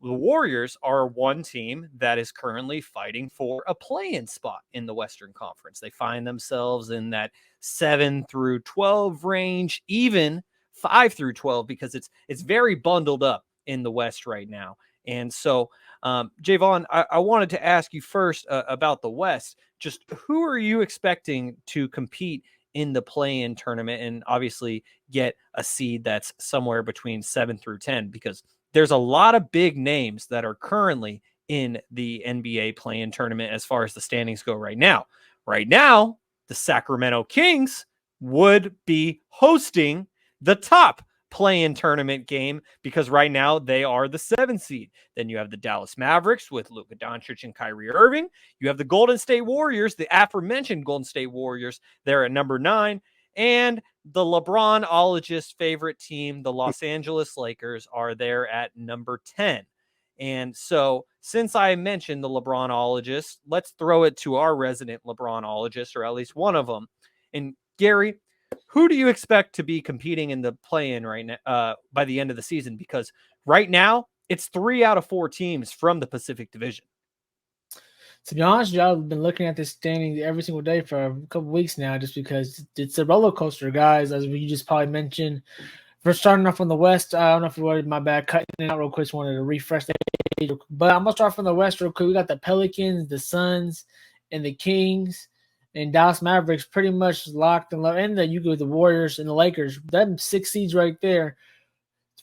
The Warriors are one team that is currently fighting for a play-in spot in the Western Conference. They find themselves in that 7 through 12 range, even 5 through 12, because it's very bundled up in the West right now. And so, Jaevon, I wanted to ask you first about the West. Just who are you expecting to compete in the play-in tournament and obviously get a seed that's somewhere between 7 through 10? Because there's a lot of big names that are currently in the NBA play-in tournament as far as the standings go right now. Right now, the Sacramento Kings would be hosting the top play-in tournament game because right now they are the 7 seed. Then you have the Dallas Mavericks with Luka Doncic and Kyrie Irving. You have the Golden State Warriors, the aforementioned Golden State Warriors. They're at number 9. And the LeBron-ologist favorite team, the Los Angeles Lakers, are there at number 10. And so since I mentioned the LeBron-ologist, let's throw it to our resident LeBron-ologist, or at least one of them. And Garry, who do you expect to be competing in the play-in right now by the end of the season? Because right now it's 3 out of 4 teams from the Pacific Division. To be honest, y'all have been looking at this standing every single day for a couple weeks now, just because it's a roller coaster, guys. As you just probably mentioned, for starting off from the West, I don't know if you worried my bad cutting it out real quick. Just wanted to refresh that, but I'm gonna start from the West real quick. We got the Pelicans, the Suns, and the Kings. And Dallas Mavericks pretty much locked and low. And then you go with the Warriors and the Lakers. Them 6 seeds right there.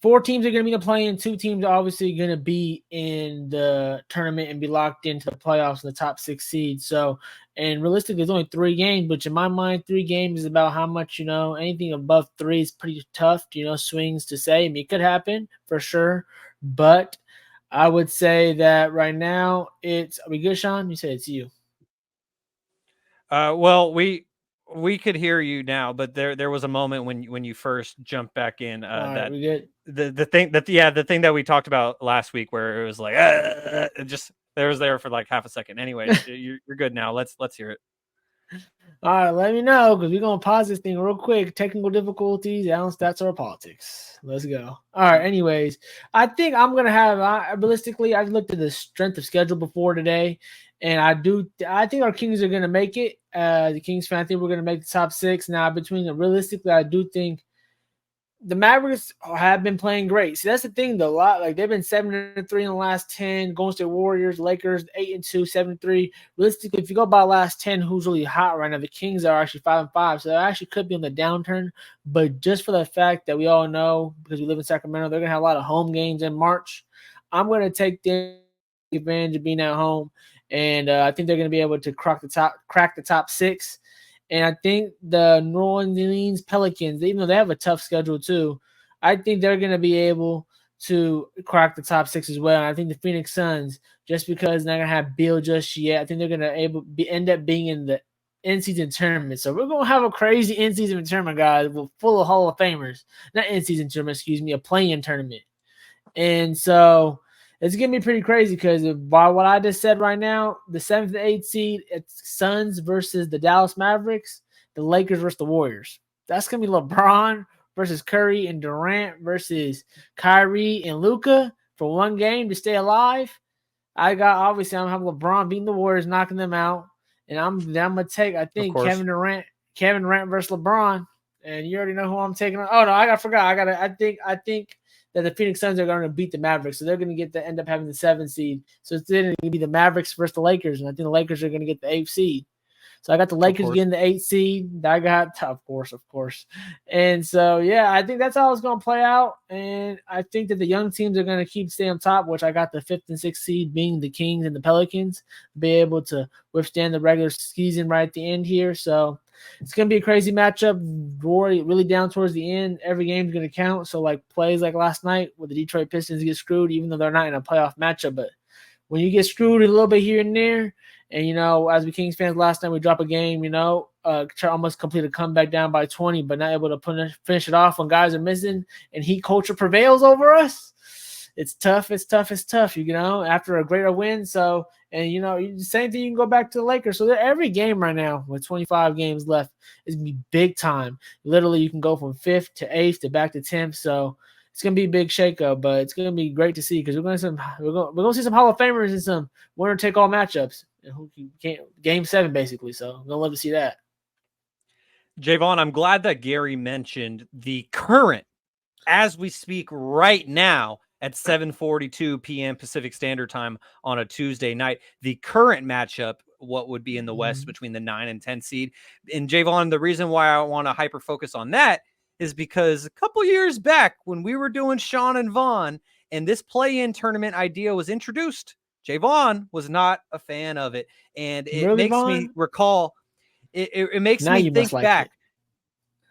4 teams are going to be in the play-in. 2 teams are obviously going to be in the tournament and be locked into the playoffs in the top 6 seeds. So, and realistically, there's only 3 games. But in my mind, 3 games is about how much, anything above 3 is pretty tough, swings to say. I mean, it could happen for sure. But I would say that right now, are we good, Shaun? You said it's you. Well, we could hear you now, but there was a moment when you first jumped back in that we good? the thing that we talked about last week where it was like it just was there for like half a second. Anyway, you're good now. Let's hear it. All right, let me know because we're gonna pause this thing real quick. Technical difficulties, Alan stats or politics. Let's go. All right. Anyways, I think I'm gonna have realistically. I looked at the strength of schedule before today, and I think our Kings are gonna make it. The Kings fan, I think we're gonna make the top 6. Now, realistically, I do think the Mavericks have been playing great. See, that's the thing, though. They've been 7-3 in the last 10. Golden State Warriors, Lakers, 8-2, 7-3. Realistically, if you go by the last 10, who's really hot right now? The Kings are actually 5-5, so they actually could be on the downturn. But just for the fact that we all know, because we live in Sacramento, they're gonna have a lot of home games in March. I'm gonna take the advantage of being at home, and I think they're gonna be able to crack the top 6. And I think the New Orleans Pelicans, even though they have a tough schedule too, I think they're going to be able to crack the top 6 as well. And I think the Phoenix Suns, just because they're not going to have Bill just yet, I think they're going to end up being in the in-season tournament. So we're going to have a crazy in-season tournament, guys, full of Hall of Famers. Not in-season tournament, a play-in tournament. And so it's going to be pretty crazy because by what I just said right now, the 7th and 8th seed, it's Suns versus the Dallas Mavericks, the Lakers versus the Warriors. That's going to be LeBron versus Curry and Durant versus Kyrie and Luka for one game to stay alive. I'm going to have LeBron beating the Warriors, knocking them out. And I'm going to take, I think, Kevin Durant versus LeBron. And you already know who I'm taking. Oh, no, I forgot. I think that the Phoenix Suns are going to beat the Mavericks. So they're going to end up having the 7th seed. So it's going to be the Mavericks versus the Lakers. And I think the Lakers are going to get the 8th seed. So I got the Lakers getting the 8th seed. I got, of course. And so, yeah, I think that's how it's going to play out. And I think that the young teams are going to keep staying on top, which I got the 5th and 6th seed being the Kings and the Pelicans, be able to withstand the regular season right at the end here. So it's going to be a crazy matchup. Really down towards the end. Every game is going to count. So, plays like last night where the Detroit Pistons get screwed, even though they're not in a playoff matchup. But when you get screwed a little bit here and there, and, as we Kings fans last night, we drop a game, almost complete a comeback down by 20, but not able to finish it off when guys are missing and heat culture prevails over us. It's tough, after a greater win. So, and, the same thing, you can go back to the Lakers. So every game right now with 25 games left is going to be big time. Literally, you can go from 5th to 8th to back to 10th. So it's gonna be a big shakeup, but it's gonna be great to see because we're gonna see some Hall of Famers and some winner take all matchups. And who can't game 7 basically. So I'm gonna love to see that. Jaevon, I'm glad that Garry mentioned the current, as we speak right now at 7:42 p.m. Pacific Standard Time on a Tuesday night, the current matchup, what would be in the West between the 9 and 10 seed. And Jaevon, the reason why I want to hyper focus on that is because a couple years back when we were doing Shaun and Vaughn and this play-in tournament idea was introduced, Jaevon was not a fan of it. And it Really, makes me Vaughn? recall, it makes Now me you must think like back.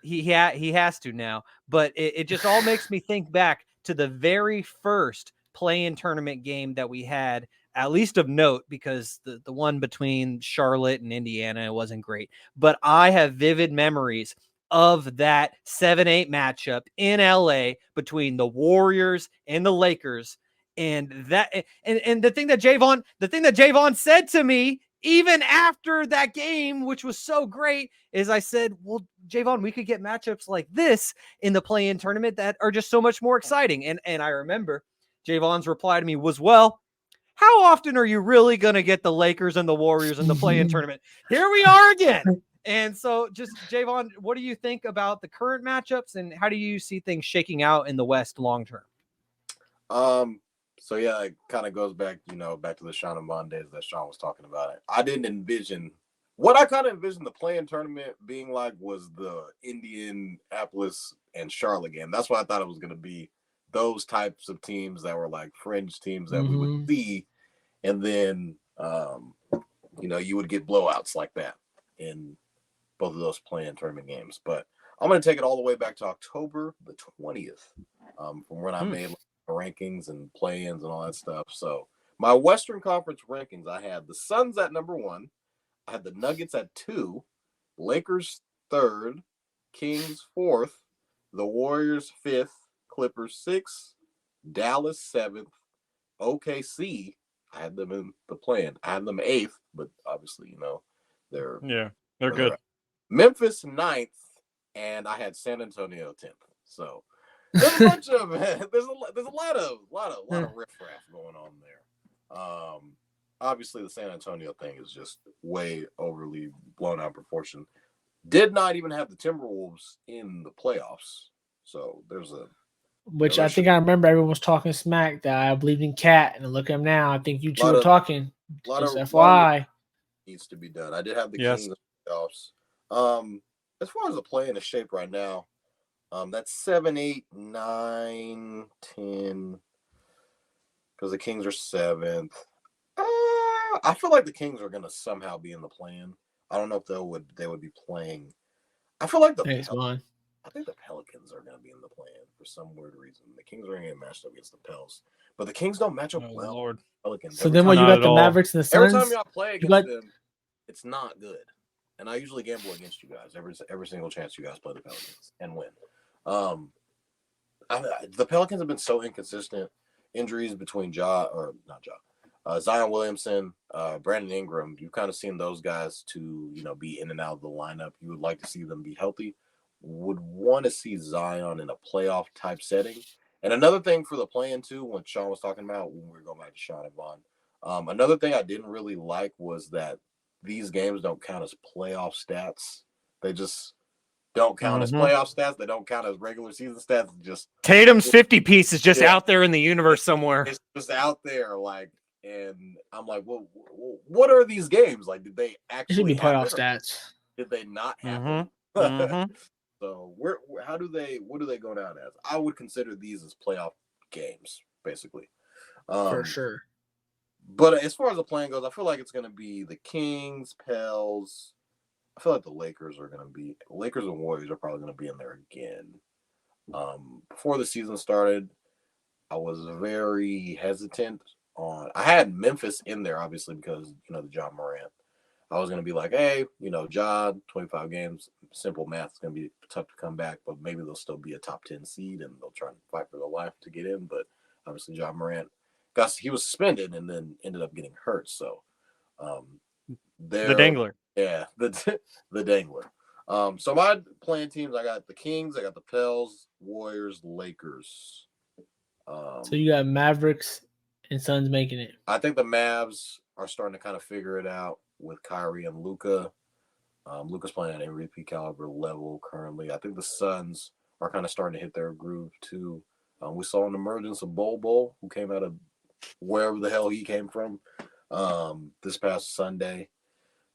it. He has to now, but it just all makes me think back to the very first play-in tournament game that we had, at least of note, because the one between Charlotte and Indiana wasn't great. But I have vivid memories of that 7-8 matchup in LA between the Warriors and the Lakers. And the thing that Jaevon said to me, even after that game, which was so great, is I said, well, Jaevon, we could get matchups like this in the play-in tournament that are just so much more exciting. And I remember Jaevon's reply to me was, well, how often are you really going to get the Lakers and the Warriors in the play-in tournament? Here we are again. And so just, Jaevon, what do you think about the current matchups and how do you see things shaking out in the West long-term? So yeah, it kind of goes back, back to the Shaun and Vaughn days that Shaun was talking about. I didn't envision what I kind of envisioned the play-in tournament being like was the Indianapolis and Charlotte game. That's what I thought it was going to be. Those types of teams that were like fringe teams that we would see, and then you would get blowouts like that in both of those play-in tournament games. But I'm going to take it all the way back to October the 20th, from when I made rankings and play-ins and all that stuff. So my Western Conference rankings, I had the Suns at number 1, I had the Nuggets at 2, Lakers 3rd, Kings 4th, the Warriors 5th, Clippers 6th, Dallas 7th, OKC, I had them in the play-in. I had them 8th, but obviously, they're good. Memphis 9th, and I had San Antonio 10th. So there's a bunch of there's a lot of riffraff going on there. Obviously the San Antonio thing is just way overly blown out proportion. Did not even have the Timberwolves in the playoffs, so there's a which I think I remember everyone was talking smack that I believed in Cat, and look at him now. I think you two are talking. Just FYI, needs to be done. I did have the Kings in the playoffs. As far as the play in the shape right now. That's 7, 8, 9, 10. Because the Kings are 7th. I feel like the Kings are gonna somehow be in the plan. I don't know if they would be playing. I feel like I think the Pelicans are gonna be in the plan for some weird reason. The Kings are gonna get matched up against the Pels, but the Kings don't match up well. Lord. Pelicans. So then when you got the Mavericks and the Suns, every time y'all play against them, it's not good. And I usually gamble against you guys every single chance you guys play the Pelicans and win. The Pelicans have been so inconsistent. Injuries between Zion Williamson, Brandon Ingram. You've kind of seen those guys to be in and out of the lineup. You would like to see them be healthy. Would want to see Zion in a playoff type setting. And another thing for the play-in too, when Shaun was talking about when we were going back to Shaun and Vaughn, another thing I didn't really like was that these games don't count as playoff stats. They just don't count as playoff stats. They don't count as regular season stats. Just Tatum's 50 piece is just out there in the universe somewhere. It's just out there, and I'm like, well, what are these games? Like, did they actually should be playoff stats? Did they not happen? So what do they go down as? I would consider these as playoff games, basically. For sure. But as far as the plan goes, I feel like it's going to be the Kings, Pels. I feel like the Lakers and Warriors are probably going to be in there again. Before the season started, I was very hesitant on. I had Memphis in there, obviously, because the John Morant. I was going to be like, hey, John, 25 games, simple math. It's going to be tough to come back, but maybe they'll still be a top 10 seed and they'll try and fight for their life to get in. But obviously, John Morant, he was suspended and then ended up getting hurt. So, the dangler. Yeah, the dangler. So my playing teams, I got the Kings, I got the Pels, Warriors, Lakers. So you got Mavericks and Suns making it. I think the Mavs are starting to kind of figure it out with Kyrie and Luka. Luka's playing at MVP caliber level currently. I think the Suns are kind of starting to hit their groove too. We saw an emergence of Bol, who came out of wherever the hell he came from this past Sunday.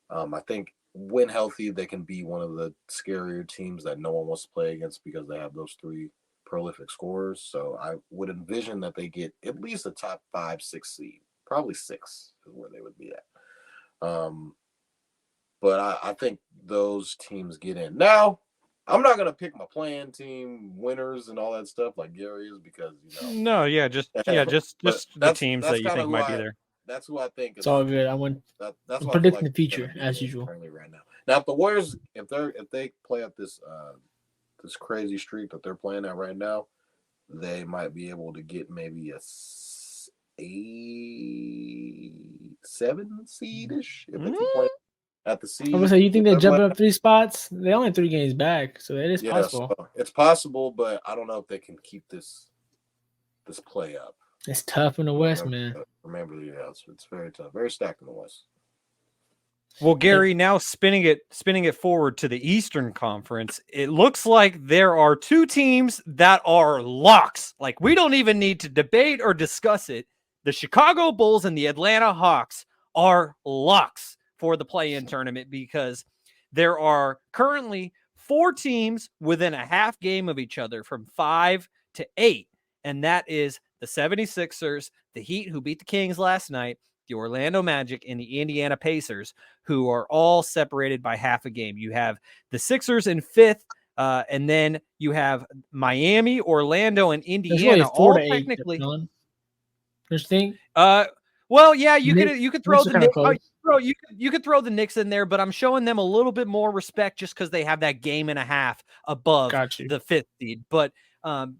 I think when healthy, they can be one of the scarier teams that no one wants to play against because they have those three prolific scorers. So I would envision that they get at least a top 5, 6 seed. Probably 6 is where they would be at. But I think those teams get in. Now, I'm not gonna pick my playing team winners and all that stuff like Garry is because No, yeah, just the teams that you think might be there. That's who I think. It's all good. I'm predicting the future as usual. Currently right now. Now, if the Warriors, if they play up this this crazy streak that they're playing at right now, they might be able to get maybe a 7 seed-ish if they keep playing at the seed. I'm gonna say, you think they're jumping up 3 spots? They only 3 games back, so it is possible. So it's possible, but I don't know if they can keep this play up. It's tough in the West, man. Remember, it's very tough, very stacked in the West. Well, Garry, now spinning it forward to the Eastern Conference, it looks like there are 2 teams that are locks. Like, we don't even need to debate or discuss it. The Chicago Bulls and the Atlanta Hawks are locks for the play-in tournament because there are currently 4 teams within a half game of each other from 5 to 8, and that is the 76ers, the Heat, who beat the Kings last night, the Orlando Magic, and the Indiana Pacers, who are all separated by half a game. You have the Sixers in 5th, and then you have Miami, Orlando, and Indiana. All technically. There's thing. Well, yeah, you could throw the Knicks. You could throw the Knicks in there, but I'm showing them a little bit more respect just because they have that game and a half above the 5th seed. But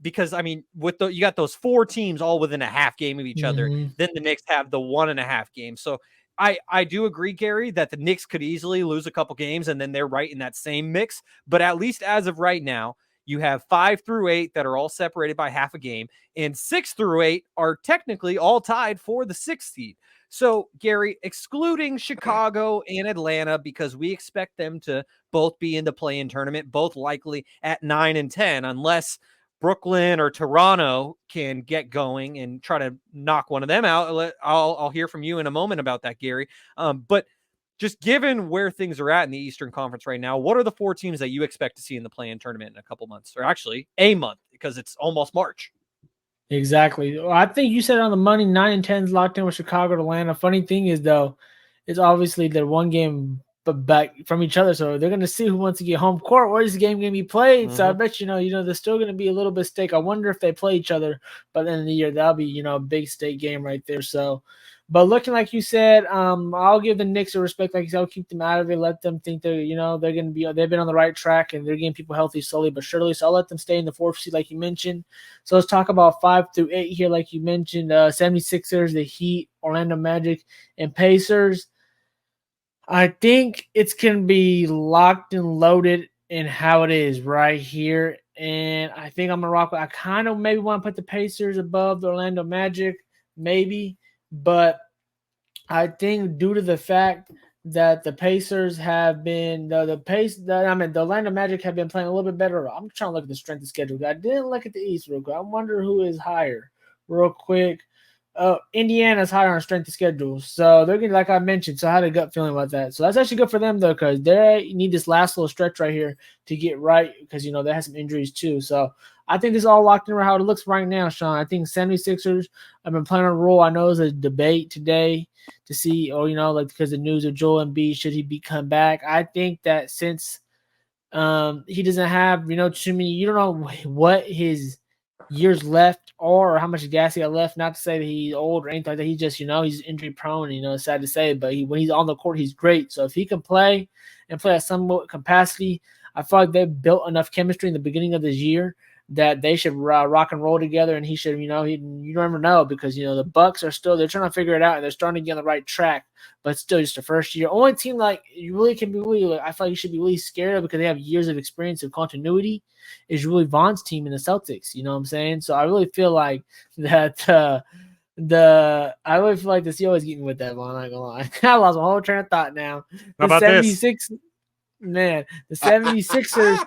because I mean, you got those 4 teams all within a half game of each other. Then the Knicks have the 1.5 game. So I do agree, Garry, that the Knicks could easily lose a couple games, and then they're right in that same mix. But at least as of right now, you have 5 through 8 that are all separated by half a game, and 6 through 8 are technically all tied for the 6th seed. So, Garry, excluding Chicago and Atlanta, because we expect them to both be in the play-in tournament, both likely at 9 and 10, unless Brooklyn or Toronto can get going and try to knock one of them out. I'll hear from you in a moment about that, Garry. But just given where things are at in the Eastern Conference right now, what are the 4 teams that you expect to see in the play-in tournament in a couple months, or actually a month, because it's almost March? Exactly. Well, I think you said it on the money. 9 and 10 is locked in with Chicago and Atlanta. Funny thing is, though, it's obviously they're 1 game back from each other, so they're going to see who wants to get home court. Where is the game going to be played? So I bet there's still going to be a little bit of stake. I wonder if they play each other by the end of the year. That'll be a big stake game right there. So, but looking like you said, I'll give the Knicks a respect. Like you said, I'll keep them out of it. Let them think they're they're going to be. They've been on the right track and they're getting people healthy slowly but surely. So I'll let them stay in the 4th seed, like you mentioned. So let's talk about 5 through 8 here, like you mentioned. 76ers, the Heat, Orlando Magic, and Pacers. I think it's going to be locked and loaded in how it is right here. And I think I'm going to rock with, I kind of maybe want to put the Pacers above the Orlando Magic, maybe. But I think due to the fact that the Pacers have been, the Orlando Magic have been playing a little bit better. I'm trying to look at the strength of schedule. I didn't look at the East real quick. I wonder who is higher real quick. Indiana's higher on strength of schedule. So they're going to, like I mentioned, so I had a gut feeling about that. So that's actually good for them, though, because they need this last little stretch right here to get right because, they have some injuries, too. So I think this is all locked in around how it looks right now, Shaun. I think 76ers have been playing a role. I know there's a debate today to see, because the news of Joel Embiid, should he come back? I think that since he doesn't have, too many, you don't know what his years left or how much gas he got left. Not to say that he's old or anything like that. He's just, he's injury prone. It's sad to say, but when he's on the court, he's great. So if he can play and play at some capacity, I feel like they built enough chemistry in the beginning of this year that they should rock and roll together, and he should, you never know because the Bucks are still they're trying to figure it out and they're starting to get on the right track, but still just the first year. Only team like you really can be really I feel like you should be really scared of because they have years of experience of continuity is really Vaughn's team in the Celtics. You know what I'm saying? So I really feel like that. I really feel like the Seahawks get me with that one. I'm not gonna lie. I lost my whole train of thought now. How about 76 man, the 76ers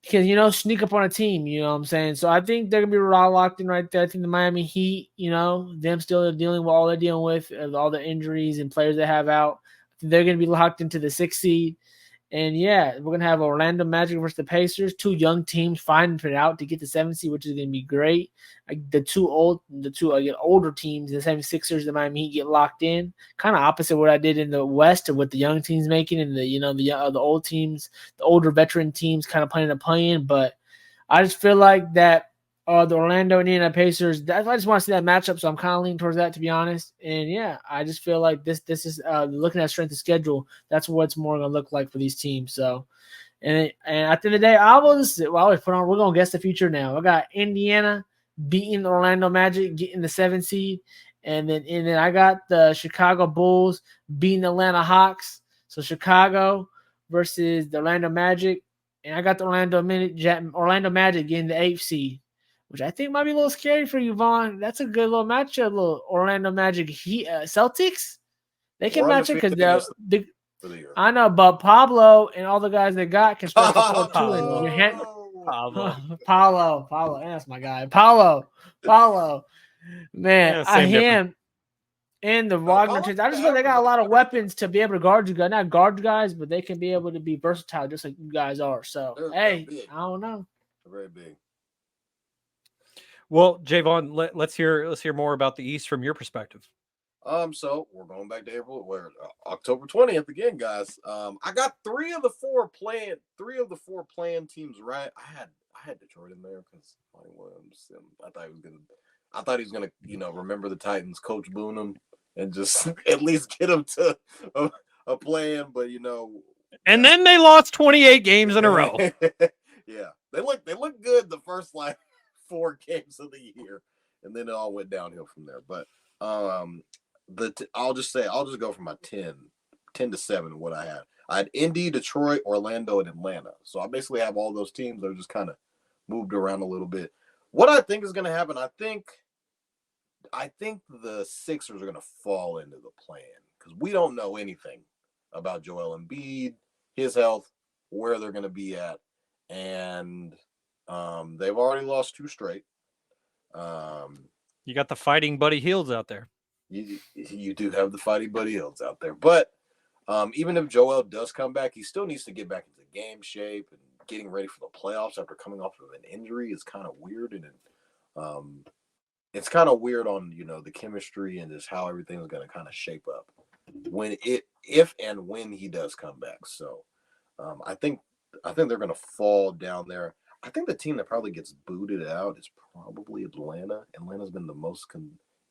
can, sneak up on a team, you know what I'm saying? So I think they're gonna be raw locked in right there. I think the Miami Heat, them still dealing with all they're dealing with, all the injuries and players they have out. They're gonna be locked into the 6th seed. And yeah, we're gonna have Orlando Magic versus the Pacers, two young teams fighting it out to get the 7th seed, which is gonna be great. The two older teams, the 76ers, the Miami Heat, get locked in. Kind of opposite what I did in the West, with the young teams making and the old teams, the older veteran teams, kind of playing a play-in. But I just feel like that the Orlando and Indiana Pacers. I just want to see that matchup, so I'm kind of leaning towards that, to be honest. And yeah, I just feel like this is looking at strength of schedule. That's what it's more going to look like for these teams. So, and at the end of the day, we're going to guess the future now. I got Indiana beating the Orlando Magic, getting the 7th seed, and then I got the Chicago Bulls beating the Atlanta Hawks. So Chicago versus the Orlando Magic, and I got the Orlando Magic getting the 8th seed, which I think might be a little scary for you, Vaughn. That's a good little matchup, little Orlando Magic Celtics. They can match it because I know, but Pablo and all the guys they got can stretch the floor too. And your hand, Paulo, that's my guy. Paulo, man, him and the Wagner twins. I just feel they got a lot of weapons to be able to guard you guys. Not guard you guys, but they can be able to be versatile just like you guys are. So, I don't know. Very big. Well, Jaevon, let's hear more about the East from your perspective. So we're going back to October 20th again, guys. I got three of the four playing teams right. I had Detroit in there because Monty Williams. I thought he was gonna remember the Titans, Coach Boone him, and just at least get him to a plan. But and then they lost 28 games in a row. Yeah, they look good the first 4 games of the year, and then it all went downhill from there. But I'll just go for my 10 to 7. What I had Indy, Detroit, Orlando, and Atlanta. So I basically have all those teams that are just kind of moved around a little bit. What I think is going to happen, I think the Sixers are going to fall into the plan because we don't know anything about Joel Embiid, his health, where they're going to be at, and they've already lost 2 straight. You got the fighting Buddy Hields out there. You do have the fighting Buddy Hields out there, but even if Joel does come back, he still needs to get back into game shape, and getting ready for the playoffs after coming off of an injury is kind of weird, and it's kind of weird on the chemistry and just how everything's going to kind of shape up if and when he does come back. So I think they're going to fall down there. I think the team that probably gets booted out is probably Atlanta. Atlanta's been the most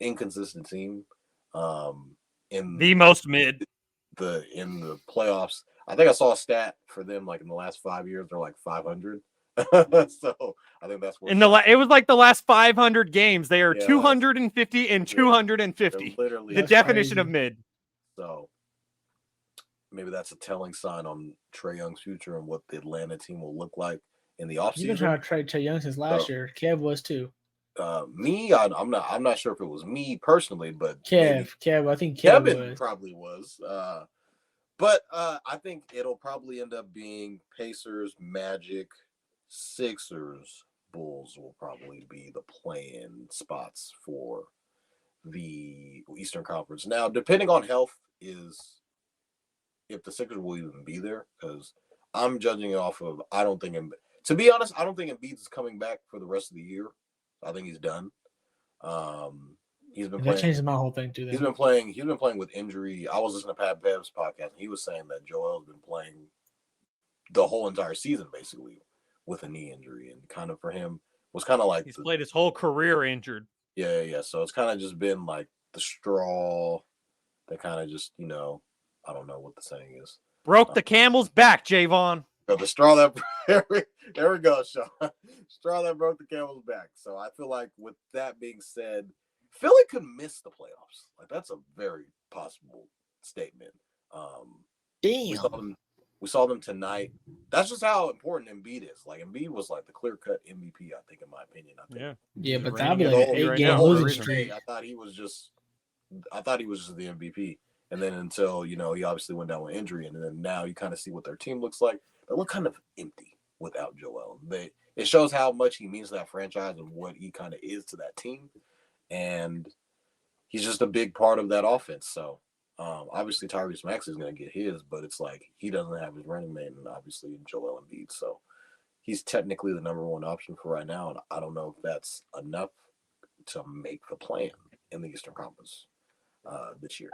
inconsistent team in the most mid in the playoffs. I think I saw a stat for them in the last 5 years they're 500. So I think that's what it was the last 500 games they are 250 and 250. Literally the definition crazy. Of mid. So maybe that's a telling sign on Trae Young's future and what the Atlanta team will look like in the offseason. You've been trying to trade Trae Young since last year. Kev was too. Me, I'm not sure if it was me personally, but Kev, I think Kevin probably was. But I think it'll probably end up being Pacers, Magic, Sixers, Bulls will probably be the play-in spots for the Eastern Conference. Now, depending on health, is if the Sixers will even be there, because I'm judging it off of to be honest, I don't think Embiid is coming back for the rest of the year. I think he's done. He's been playing. That changes my whole thing too. He's been playing with injury. I was listening to Pat Bev's podcast, and he was saying that Joel's been playing the whole entire season basically with a knee injury, and kind of for him was kind of he's played his whole career injured. Yeah. So it's kind of just been the straw that kind of just I don't know what the saying is. Broke the camel's back, Jaevon. So the straw that there we go, Shaun. Straw that broke the camel's back. So I feel like with that being said, Philly could miss the playoffs. Like that's a very possible statement. We saw Damn. them. We saw them tonight. That's just how important Embiid is. Like Embiid was like the clear-cut MVP, I think, in my opinion. I think. Yeah, He's but reigning that'd be like an MVP right 8-game now for a losing reason. streak. I thought he was just the MVP. And then until, he obviously went down with injury. And then now you kind of see what their team looks like. They look kind of empty without Joel. It shows how much he means to that franchise and what he kind of is to that team. And he's just a big part of that offense. So obviously Tyrese Maxey is going to get his, but it's like he doesn't have his running mate and obviously Joel Embiid. So he's technically the number one option for right now. And I don't know if that's enough to make the plan in the Eastern Conference this year.